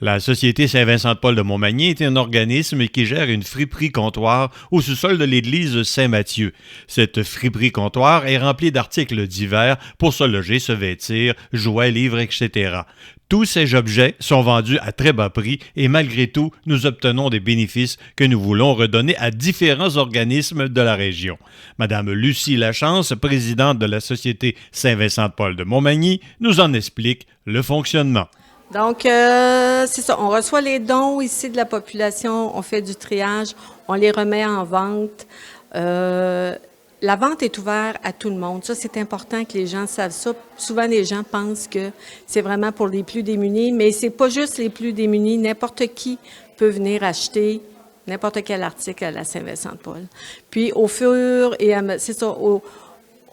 La Société Saint-Vincent-de-Paul de Montmagny est un organisme qui gère une friperie-comptoir au sous-sol de l'église Saint-Mathieu. Cette friperie-comptoir est remplie d'articles divers pour se loger, se vêtir, jouets, livres, etc. Tous ces objets sont vendus à très bas prix et malgré tout, nous obtenons des bénéfices que nous voulons redonner à différents organismes de la région. Madame Lucie Lachance, présidente de la Société Saint-Vincent-de-Paul de Montmagny, nous en explique le fonctionnement. Donc, c'est ça. On reçoit les dons ici de la population, on fait du triage, on les remet en vente. La vente est ouverte à tout le monde. Ça, c'est important que les gens savent ça. Souvent, les gens pensent que c'est vraiment pour les plus démunis, mais c'est pas juste les plus démunis. N'importe qui peut venir acheter n'importe quel article à la Saint-Vincent-de-Paul. Puis, au fur et à mesure, c'est ça.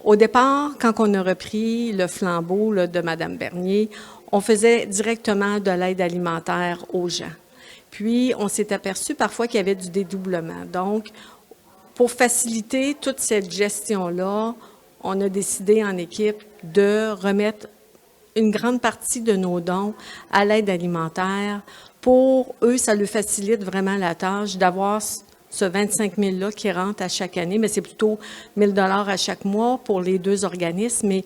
Au départ, quand on a repris le flambeau là, de Mme Bernier, on faisait directement de l'aide alimentaire aux gens. Puis, on s'est aperçu parfois qu'il y avait du dédoublement. Donc, pour faciliter toute cette gestion-là, on a décidé en équipe de remettre une grande partie de nos dons à l'aide alimentaire. Pour eux, ça leur facilite vraiment la tâche d'avoir ce 25 000-là qui rentre à chaque année, mais c'est plutôt 1 000 $ à chaque mois pour les deux organismes, mais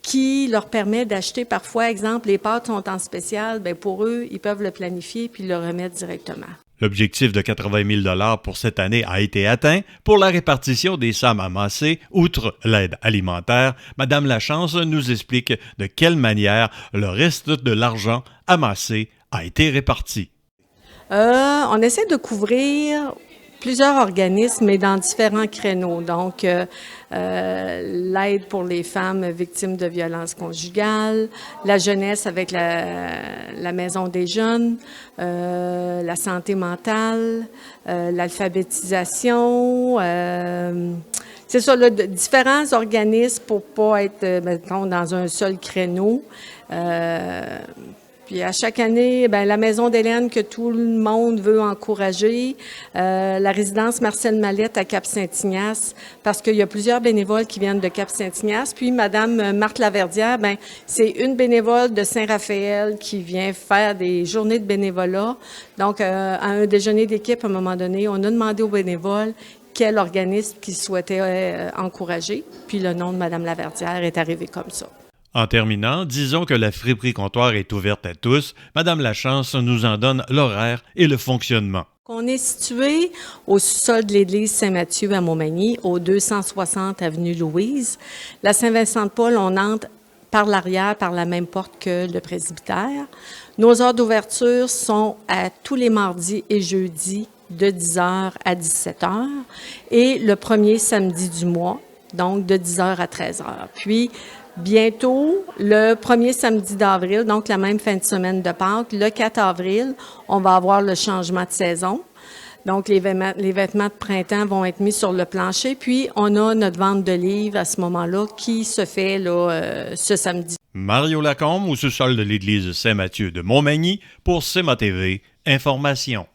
qui leur permet d'acheter parfois, exemple, les pâtes sont en spécial, bien pour eux, ils peuvent le planifier puis le remettre directement. L'objectif de 80 000 $ pour cette année a été atteint pour la répartition des sommes amassées, outre l'aide alimentaire. Madame Lachance nous explique de quelle manière le reste de l'argent amassé a été réparti. On essaie de couvrir plusieurs organismes, mais dans différents créneaux. Donc, l'aide pour les femmes victimes de violences conjugales, la jeunesse avec la Maison des jeunes, la santé mentale, l'alphabétisation. C'est ça, là, différents organismes pour pas être, mettons, dans un seul créneau. Puis à chaque année, bien, la Maison d'Hélène que tout le monde veut encourager, la résidence Marcel Mallette à Cap-Saint-Ignace, parce qu'il y a plusieurs bénévoles qui viennent de Cap-Saint-Ignace. Puis Madame Marthe Laverdière, bien, c'est une bénévole de Saint-Raphaël qui vient faire des journées de bénévolat. Donc, à un déjeuner d'équipe, à un moment donné, on a demandé aux bénévoles quel organisme qu'ils souhaitaient encourager. Puis le nom de Madame Laverdière est arrivé comme ça. En terminant, disons que la friperie-comptoir est ouverte à tous. Madame Lachance nous en donne l'horaire et le fonctionnement. On est situé au sous-sol de l'église Saint-Mathieu à Montmagny, au 260 avenue Louise. La Saint-Vincent-de-Paul, on entre par l'arrière, par la même porte que le presbytère. Nos heures d'ouverture sont à tous les mardis et jeudis de 10h à 17h et le premier samedi du mois, donc de 10h à 13h. Puis, bientôt, le premier samedi d'avril, donc la même fin de semaine de Pâques, le 4 avril, on va avoir le changement de saison. Donc, les vêtements de printemps vont être mis sur le plancher. Puis, on a notre vente de livres à ce moment-là qui se fait là, ce samedi. Mario Lacombe, au sous-sol de l'église Saint-Mathieu de Montmagny, pour CMA TV, Information.